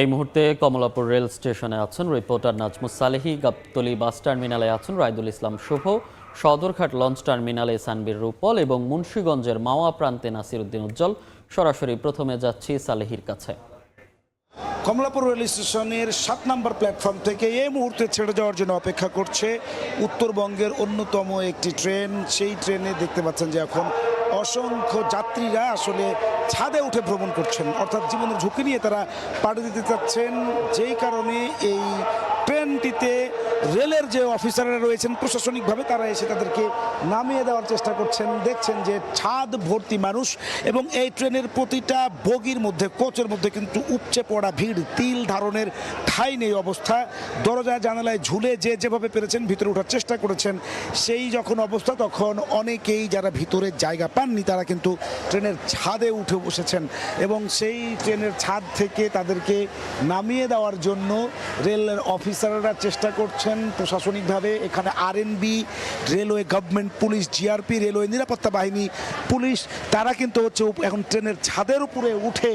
এই মুহূর্তে কমলাপুর রেল স্টেশনে আছেন রিপোর্টার নাজমুস সালেহী, গাবতলী বাস টার্মিনালে আছেন রায়দুল ইসলাম শুভ, সদরঘাট লঞ্চ টার্মিনালে সানবীর রূপল এবং মুন্সিগঞ্জের মাওয়া প্রান্তে নাসির উদ্দিন উজ্জ্বল। সরাসরি প্রথমে যাচ্ছি সালেহীর কাছে। কমলাপুর রেল স্টেশনের 7 নম্বর প্ল্যাটফর্ম থেকে এই মুহূর্তে ছেড়ে যাওয়ার জন্য অপেক্ষা করছে উত্তরবঙ্গের অন্যতম একটি ট্রেন। সেই ট্রেনে দেখতে পাচ্ছেন যে এখন অসংখ্য যাত্রীরা আসলে ছাদে উঠে ভ্রমণ করছেন, অর্থাৎ জীবনের ঝুঁকি নিয়ে তারা পাড়ি দিতে চাচ্ছেন। যেই কারণে এই ট্রেনটিতে রেলের যে অফিসাররা রয়েছেন প্রশাসনিকভাবে তারা এসে তাদেরকে নামিয়ে দেওয়ার চেষ্টা করছেন। দেখছেন যে ছাদ ভর্তি মানুষ এবং এই ট্রেনের প্রতিটা বগির মধ্যে, কোচের মধ্যে কিন্তু উপচে পড়া ভিড়, তিল ধারণের ঠাঁই নেই অবস্থা। দরজায় জানালায় ঝুলে যে যেভাবে পেরেছেন ভিতরে ওঠার চেষ্টা করেছেন। সেই যখন অবস্থা তখন অনেকেই যারা ভিতরে জায়গা পাননি তারা কিন্তু ট্রেনের ছাদে উঠে বসেছেন এবং সেই ট্রেনের ছাদ থেকে তাদেরকে নামিয়ে দেওয়ার জন্য রেলের অফিসাররা চেষ্টা করছেন প্রশাসনিকভাবে। এখানে RNB, railway government police, GRP, railway নিরাপত্তা বাহিনী, পুলিশ, তারা কিন্তু হচ্ছে এখন ট্রেনের ছাদের উপরে উঠে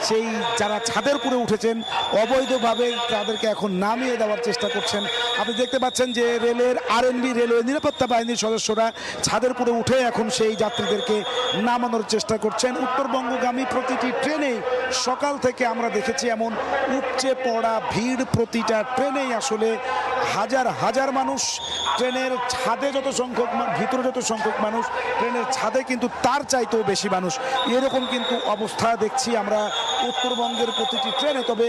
সেই যারা ছাদের উপরে উঠেছেন অবৈধভাবে তাদেরকে এখন নামিয়ে দেওয়ার চেষ্টা করছেন। আপনি দেখতে পাচ্ছেন যে রেলের আরএনবি, রেলওয়ে নিরাপত্তা বাহিনীর সদস্যরা ছাদের উপরে উঠে এখন সেই যাত্রীদেরকে নামানোর চেষ্টা করছেন। উত্তরবঙ্গগামী প্রতিটি ট্রেনে সকাল থেকে আমরা দেখেছি এমন উপচে পড়া ভিড়। প্রতিটা ট্রেনেই আসলে হাজার হাজার মানুষ। ট্রেনের ছাদে যত সংখ্যক, ভিতরে যত সংখ্যক মানুষ, ট্রেনের ছাদে কিন্তু তার চাইতেও বেশি মানুষ। এরকম কিন্তু অবস্থা দেখছি আমরা উত্তরবঙ্গের প্রতিটি ট্রেনে। তবে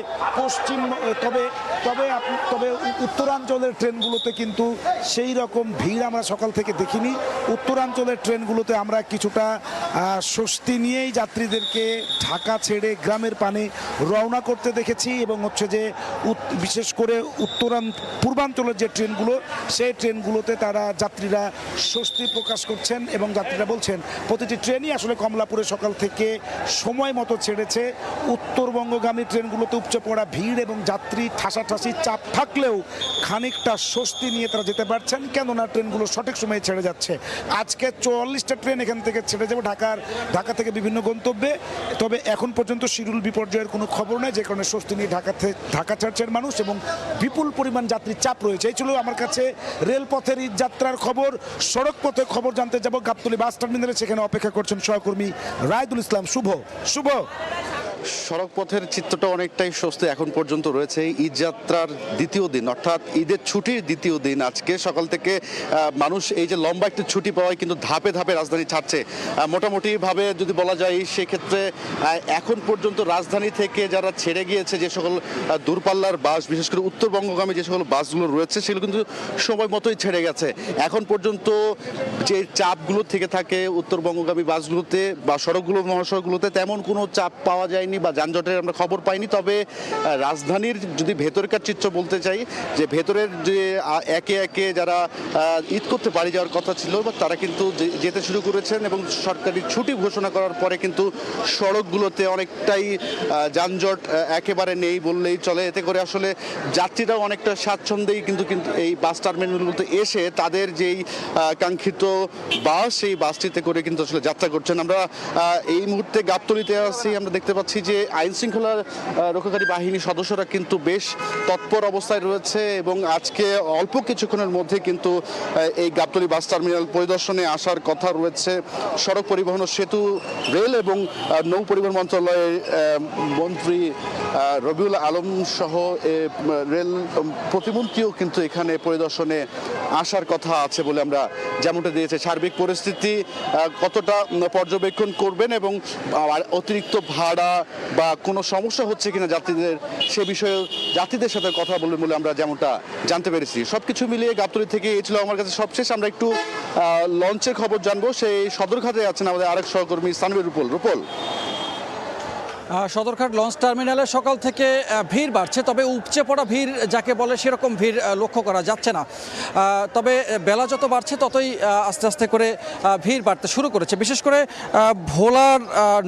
উত্তরাঞ্চলের ট্রেনগুলোতে কিন্তু সেই রকম ভিড় আমরা সকাল থেকে দেখিনি। উত্তরাঞ্চলের ট্রেনগুলোতে আমরা কিছুটা স্বস্তি নিয়েই যাত্রীদেরকে ঢাকা ছেড়ে গ্রামের পানে রওনা করতে দেখেছি এবং হচ্ছে যে বিশেষ করে পূর্বাঞ্চলের যে ট্রেনগুলো, সেই ট্রেনগুলোতে তারা যাত্রীরা স্বস্তি প্রকাশ করছেন এবং যাত্রীরা বলছেন প্রতিটি ট্রেনই আসলে কমলাপুরে সকাল থেকে সময় মতো ছেড়েছে। উত্তরবঙ্গগামী ট্রেনগুলোতে উপচে পড়া ভিড় এবং যাত্রী ঠাসাঠাসি চাপ থাকলেও খানিকটা স্বস্তি নিয়ে তারা যেতে পারছেন, কেননা ট্রেনগুলো সঠিক সময়ে ছেড়ে যাচ্ছে। আজকে 44টা ট্রেন এখান থেকে ছেড়ে যাবে ঢাকা থেকে বিভিন্ন গন্তব্যে। তবে এখন পর্যন্ত শিডিউল বিপর্যয়ের কোনো খবর নেই, যে কারণে স্বস্তি নিয়ে ঢাকা ছাড়ছেন মানুষ এবং বিপুল পরিমাণ যাত্রীর চাপ রয়েছে। এই ছিল আমার কাছে রেলপথের ঈদ যাত্রার খবর। সড়ক পথে খবর জানতে যাব গাবতলী বাস টার্মিনালে, সেখানে অপেক্ষা করছেন সহকর্মী রায়দুল ইসলাম শুভ। সড়ক পথের চিত্রটা অনেকটাই স্বস্তি এখন পর্যন্ত রয়েছে। ঈদ যাত্রার দ্বিতীয় দিন, অর্থাৎ ঈদের ছুটির দ্বিতীয় দিন আজকে সকাল থেকে মানুষ এই যে লম্বা একটি ছুটি পাওয়ায় কিন্তু ধাপে ধাপে রাজধানী ছাড়ছে। মোটামুটিভাবে যদি বলা যায় সেক্ষেত্রে এখন পর্যন্ত রাজধানী থেকে যারা ছেড়ে গিয়েছে যে সকল দূরপাল্লার বাস, বিশেষ করে উত্তরবঙ্গগামী যে সকল বাসগুলো রয়েছে সেগুলো কিন্তু সময় মতোই ছেড়ে গেছে। এখন পর্যন্ত যে চাপগুলো থেকে থাকে উত্তরবঙ্গগামী বাসগুলোতে বা সড়কগুলো, মহাসড়কগুলোতে তেমন কোনো চাপ পাওয়া যায় বা যানজটের আমরা খবর পাইনি। তবে রাজধানীর যদি ভেতরকার চিত্র বলতে চাই, যে ভেতরের যে একে একে যারা ঈদ করতে বাড়ি যাওয়ার কথা ছিল বা তারা কিন্তু যেতে শুরু করেছেন এবং সরকারি ছুটি ঘোষণা করার পরে কিন্তু সড়কগুলোতে অনেকটাই যানজট একেবারে নেই বললেই চলে। এতে করে আসলে যাত্রীরাও অনেকটা স্বাচ্ছন্দ্যেই কিন্তু এই বাস টার্মিনালগুলোতে এসে তাদের যেই কাঙ্ক্ষিত বাস, সেই বাসটিতে করে কিন্তু আসলে যাত্রা করছেন। আমরা এই মুহূর্তে গাবতলীতে আছি, আমরা দেখতে পাচ্ছি যে আইন শৃঙ্খলা রক্ষাকারী বাহিনীর সদস্যরা কিন্তু বেশ তৎপর অবস্থায় রয়েছে এবং আজকে অল্প কিছুক্ষণের মধ্যে কিন্তু এই গাবতলী বাস টার্মিনাল পরিদর্শনে আসার কথা রয়েছে। সড়ক পরিবহন ও সেতু, রেল এবং নৌ পরিবহন মন্ত্রণালয়ের মন্ত্রী রবিউল আলম সহ রেল প্রতিমন্ত্রীও কিন্তু এখানে পরিদর্শনে আসার কথা আছে বলে আমরা যেমনটা দিয়েছে। সার্বিক পরিস্থিতি কতটা পর্যবেক্ষণ করবেন এবং অতিরিক্ত ভাড়া বা কোনো সমস্যা হচ্ছে কিনা যাত্রীদের, সে বিষয়ে যাত্রীদের সাথে কথা বলবেন বলে আমরা যেমনটা জানতে পেরেছি। সবকিছু মিলিয়ে গাবতলী থেকে এই ছিল আমার কাছে সবশেষ। আমরা একটু লঞ্চের খবর জানবো। সেই সদরঘাটে আছেন আমাদের আরেক সহকর্মী সানবীর রূপল। সদরঘাট লঞ্চ টার্মিনালে সকাল থেকে ভিড় বাড়ছে, তবে উপচে পড়া ভিড় যাকে বলে সেরকম ভিড় লক্ষ্য করা যাচ্ছে না। তবে বেলা যত বাড়ছে ততই আস্তে আস্তে করে ভিড় বাড়তে শুরু করেছে। বিশেষ করে ভোলার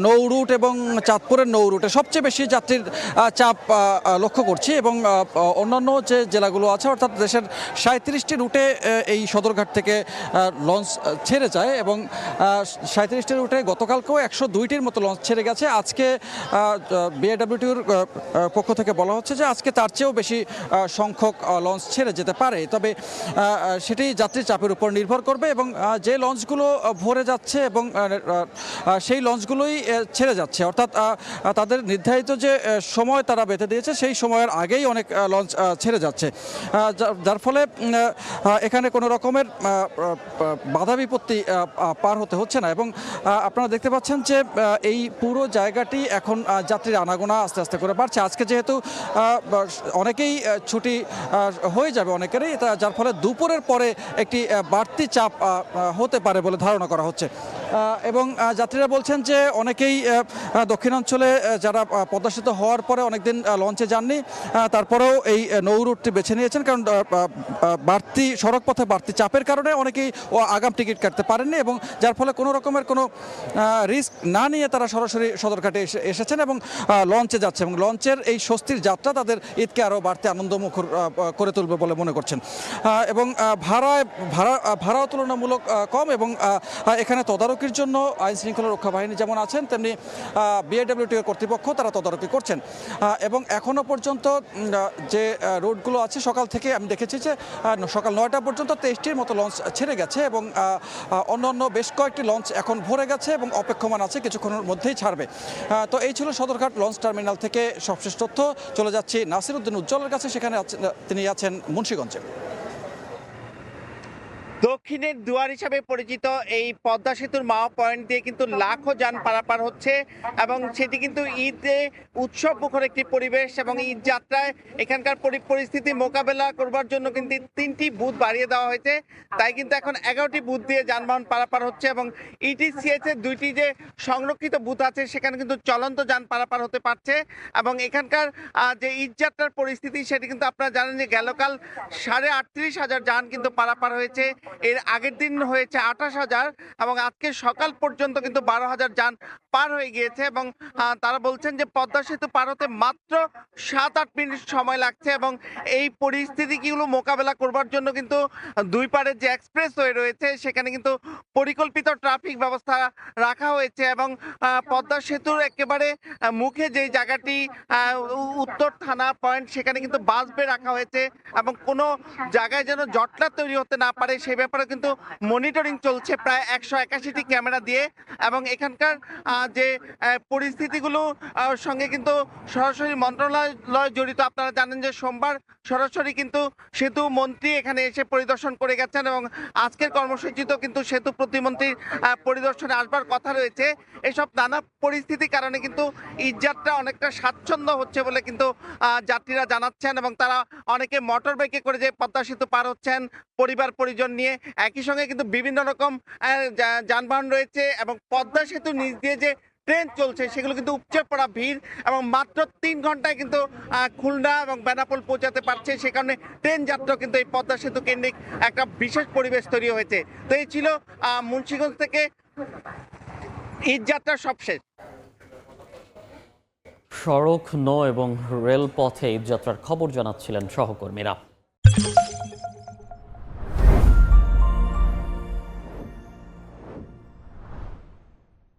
নৌ রুট এবং চাঁদপুরের নৌ রুটে সবচেয়ে বেশি যাত্রীর চাপ লক্ষ্য করছি এবং অন্যান্য যে জেলাগুলো আছে অর্থাৎ দেশের 37টি রুটে এই সদরঘাট থেকে লঞ্চ ছেড়ে যায় এবং 37টি রুটে গতকালকেও 102টির মতো লঞ্চ ছেড়ে গেছে। আজকে বিআইডব্লিউটিউর পক্ষ থেকে বলা হচ্ছে যে আজকে তার চেয়েও বেশি সংখ্যক লঞ্চ ছেড়ে যেতে পারে, তবে সেটি যাত্রী চাপের উপর নির্ভর করবে এবং যে লঞ্চগুলো ভরে যাচ্ছে এবং সেই লঞ্চগুলোই ছেড়ে যাচ্ছে, অর্থাৎ তাদের নির্ধারিত যে সময় তারা বেঁধে দিয়েছে সেই সময়ের আগেই অনেক লঞ্চ ছেড়ে যাচ্ছে, যার ফলে এখানে কোনো রকমের বাধা বিপত্তি পার হতে হচ্ছে না। এবং আপনারা দেখতে পাচ্ছেন যে এই পুরো জায়গাটি এখন যাত্রীর আনাগোনা আস্তে আস্তে করে বাড়ছে। আজকে যেহেতু অনেকেই ছুটি হয়ে যাবে অনেকেরই, যার ফলে দুপুরের পরে একটি বাড়তি চাপ হতে পারে বলে ধারণা করা হচ্ছে। এবং যাত্রীরা বলছেন যে অনেকেই দক্ষিণাঞ্চলে যারা পদ্মা সেতু হওয়ার পরে অনেকদিন লঞ্চে যাননি, তারপরেও এই নৌ রুটটি বেছে নিয়েছেন, কারণ বাড়তি সড়ক পথে বাড়তি চাপের কারণে অনেকেই আগাম টিকিট কাটতে পারেননি এবং যার ফলে কোনো রকমের কোনো রিস্ক না নিয়ে তারা সরাসরি সদরঘাটে এসেছেন এবং লঞ্চে যাচ্ছে এবং লঞ্চের এই স্বস্তির যাত্রা তাদের ঈদকে আরও বাড়তি আনন্দমুখর করে তুলবে বলে মনে করছেন। এবং ভাড়াও তুলনামূলক কম এবং এখানে তদারকির জন্য আইন শৃঙ্খলা রক্ষা বাহিনী যেমন আছেন, তেমনি বিআইডব্লিউটিও কর্তৃপক্ষ তারা তদারকি করছেন। এবং এখনও পর্যন্ত যে রুটগুলো আছে সকাল থেকে আমি দেখেছি যে সকাল 9টা পর্যন্ত 23টির মতো লঞ্চ ছেড়ে গেছে এবং অন্যান্য বেশ কয়েকটি লঞ্চ এখন ভরে গেছে এবং অপেক্ষমান আছে, কিছুক্ষণের মধ্যেই ছাড়বে। তো এই ছিল সদরঘাট লঞ্চ টার্মিনাল থেকে সবশেষ তথ্য। চলে যাচ্ছি নাসিরউদ্দিন উজ্জ্বলের কাছে, সেখানে তিনি আছেন মুন্সিগঞ্জে। দক্ষিণের দুয়ার হিসাবে পরিচিত এই পদ্মা সেতুর মাওয়া পয়েন্ট দিয়ে কিন্তু লাখো যান পারাপার হচ্ছে এবং সেটি কিন্তু ঈদে উৎসব মুখর একটি পরিবেশ এবং ঈদ যাত্রায় এখানকার পরিস্থিতি মোকাবেলা করবার জন্য কিন্তু 3টি বুথ বাড়িয়ে দেওয়া হয়েছে। তাই কিন্তু এখন 11টি বুথ দিয়ে যানবাহন পারাপার হচ্ছে এবং ইটিসিএস এর 2টি যে সংরক্ষিত বুথ আছে সেখানে কিন্তু চলন্ত যান পারাপার হতে পারছে। এবং এখানকার যে ঈদ যাত্রার পরিস্থিতি সেটি কিন্তু আপনারা জানেন যে গেলকাল 38,500 যান কিন্তু পারাপার হয়েছে, এর আগের দিন হয়েছে 28,000 এবং আজকে সকাল পর্যন্ত কিন্তু 12,000 যান পার হয়ে গিয়েছে। এবং তারা বলছেন যে পদ্মা সেতু পার হতে মাত্র 7-8 মিনিট সময় লাগছে এবং এই পরিস্থিতিগুলো মোকাবেলা করবার জন্য কিন্তু দুই পারে যে এক্সপ্রেসওয়ে রয়েছে সেখানে কিন্তু পরিকল্পিত ট্রাফিক ব্যবস্থা রাখা হয়েছে এবং পদ্মা সেতুর একেবারে মুখে যেই জায়গাটি উত্তর থানা পয়েন্ট সেখানে কিন্তু বাস বে রাখা হয়েছে এবং কোনো জায়গায় যেন জটলা তৈরি হতে না পারে সেই ব্যাপারে কিন্তু মনিটরিং চলছে প্রায় 181টি ক্যামেরা দিয়ে। এবং এখানকার যে পরিস্থিতিগুলো সঙ্গে কিন্তু সরাসরি মন্ত্রণালয় জড়িত। আপনারা জানেন যে সোমবার সরাসরি কিন্তু সেতু মন্ত্রী এখানে এসে পরিদর্শন করে গেছেন এবং আজকের কর্মসূচিতেও কিন্তু সেতু প্রতিমন্ত্রীর পরিদর্শনে আসবার কথা রয়েছে। এসব নানা পরিস্থিতির কারণে কিন্তু ঈদযাত্রা অনেকটা স্বাচ্ছন্দ্য হচ্ছে বলে কিন্তু যাত্রীরা জানাচ্ছেন এবং তারা অনেকে মোটর বাইকে করে যে পদ্মা সেতু পার হচ্ছেন পরিবার পরিজন নিয়ে। একই সঙ্গে কিন্তু বিভিন্ন রকম যানবাহন রয়েছে এবং পদ্মা সেতু নিচ দিয়ে যে ট্রেন চলছে সেগুলো কিন্তু উপচে পড়া ভিড় এবং মাত্র 3 ঘন্টায় কিন্তু খুলনা এবং বেনাপোল পৌঁছাতে পারছে। সে কারণে ট্রেন যাত্রা কিন্তু এই পদ্মা সেতু কেন্দ্রিক একটা বিশেষ পরিবেশ তৈরি হয়েছে। তো এই ছিল মুন্সিগঞ্জ থেকে ঈদ যাত্রার সবশেষ। সড়ক নৌ এবং রেলপথে ঈদযাত্রার খবর জানাচ্ছিলেন সহকর্মীরা।